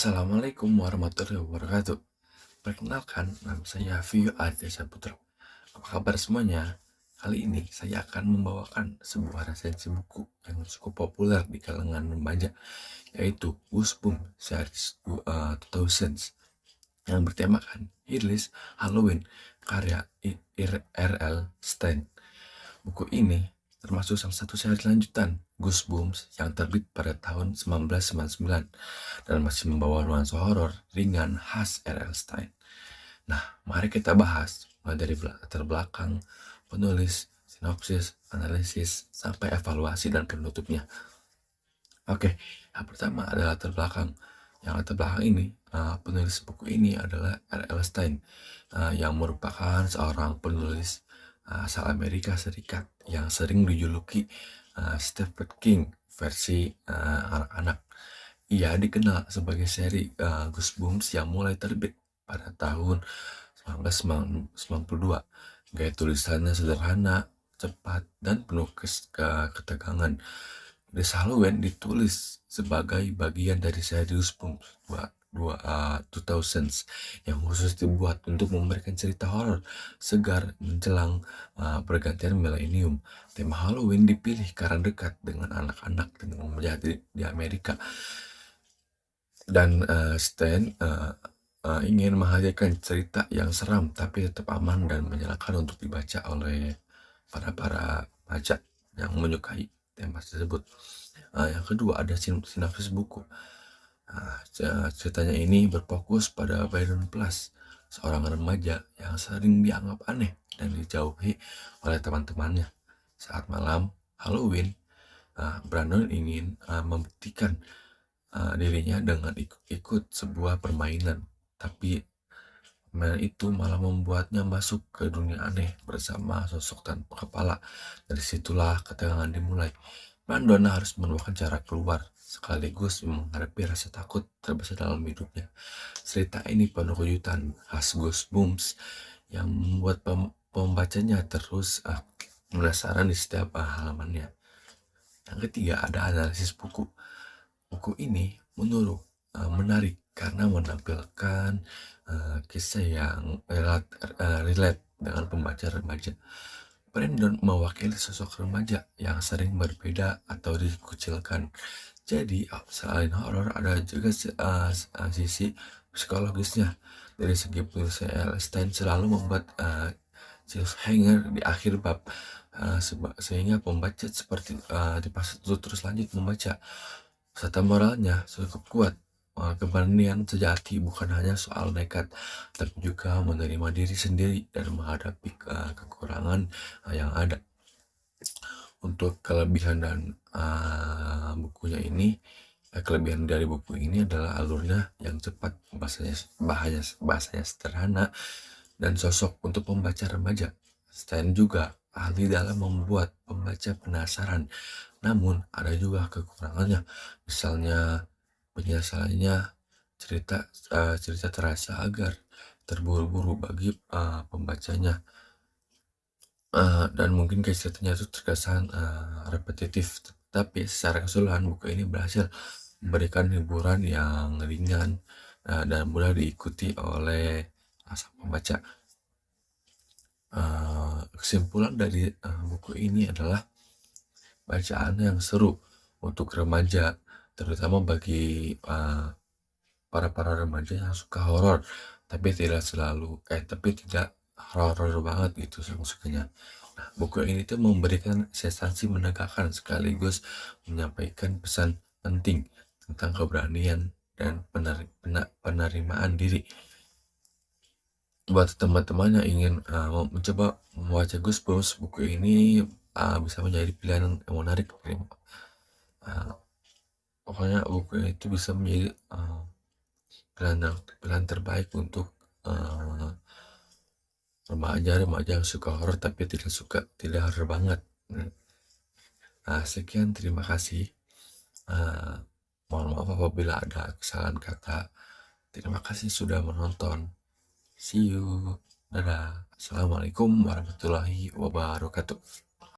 Assalamualaikum warahmatullahi wabarakatuh. Perkenalkan, nama saya Vio Aditya Saputra. Apa kabar semuanya? Kali ini saya akan membawakan sebuah resensi buku yang cukup populer di kalangan remaja, yaitu Goosebumps series 2000s yang bertemakan Headless Halloween karya R.L. Stine. Buku ini termasuk salah satu seri lanjutan Goosebumps yang terbit pada tahun 1999 dan masih membawa nuansa horor ringan khas R.L. Stine. Nah, mari kita bahas mulai dari latar belakang, penulis, sinopsis, analisis, sampai evaluasi dan penutupnya. Oke, yang pertama adalah latar belakang. Yang latar belakang ini, penulis buku ini adalah R.L. Stine, yang merupakan seorang penulis asal Amerika Serikat yang sering dijuluki Stephen King versi anak-anak. Ia dikenal sebagai seri Goosebumps yang mulai terbit pada tahun 1992. Gaya tulisannya sederhana, cepat, dan penuh ketegangan. The Halloween ditulis sebagai bagian dari seri Goosebumps 2000s yang khusus dibuat untuk memberikan cerita horor segar menjelang pergantian milenium. Tema Halloween dipilih karena dekat dengan anak-anak dan menjadi di Amerika. Dan Stan ingin menghadirkan cerita yang seram tapi tetap aman dan menyenangkan untuk dibaca oleh para baca yang menyukai tema tersebut. Yang kedua ada sinopsis buku. Ceritanya ini berfokus pada Byron Plus, seorang remaja yang sering dianggap aneh dan dijauhi oleh teman-temannya. Saat malam Halloween, Brandon ingin membuktikan dirinya dengan ikut sebuah permainan, tapi permainan itu malah membuatnya masuk ke dunia aneh bersama sosok tanpa kepala. Dari situlah ketegangan dimulai. Brandon harus menemukan cara keluar sekaligus menghadapi rasa takut terbesar dalam hidupnya. Cerita ini penuh kejutan khas Goosebumps yang membuat pembacanya terus penasaran di setiap halamannya. Yang ketiga ada analisis buku. Buku ini menurut menarik karena menampilkan kisah yang relate dengan pembaca remaja. Brandon mewakili sosok remaja yang sering berbeda atau dikucilkan. Jadi selain horor ada juga sisi psikologisnya. Dari segi penulisan Stein selalu membuat cliffhanger di akhir bab sehingga pembaca seperti dipaksa untuk terus lanjut membaca. Serta moralnya cukup kuat. Keberanian sejati bukan hanya soal nekat, tapi juga menerima diri sendiri dan menghadapi kekurangan yang ada. Untuk kelebihan dan kelebihan dari buku ini adalah alurnya yang cepat, bahasanya sederhana, dan sosok untuk pembaca remaja. Stein juga ahli dalam membuat pembaca penasaran, namun ada juga kekurangannya. Misalnya penjelasannya cerita terasa agar terburu-buru bagi pembacanya, dan mungkin ceritanya itu terkesan repetitif. Tapi secara keseluruhan buku ini berhasil memberikan hiburan yang ringan dan mudah diikuti oleh sang pembaca. Kesimpulan dari buku ini adalah bacaan yang seru untuk remaja, terutama bagi para remaja yang suka horor, tapi tidak horor banget gitu sukanya. Nah, buku ini tuh memberikan sensasi menegakkan sekaligus menyampaikan pesan penting tentang keberanian dan penerimaan diri. Buat teman-teman yang ingin mencoba membaca Goosebumps, buku ini bisa menjadi pilihan yang menarik. Pokoknya buku itu bisa menjadi pilihan terbaik untuk remaja yang suka horor tapi tidak horor banget. Sekian, terima kasih. Mohon maaf apabila ada kesalahan kata. Terima kasih sudah menonton. See you. Dadah. Assalamualaikum warahmatullahi wabarakatuh.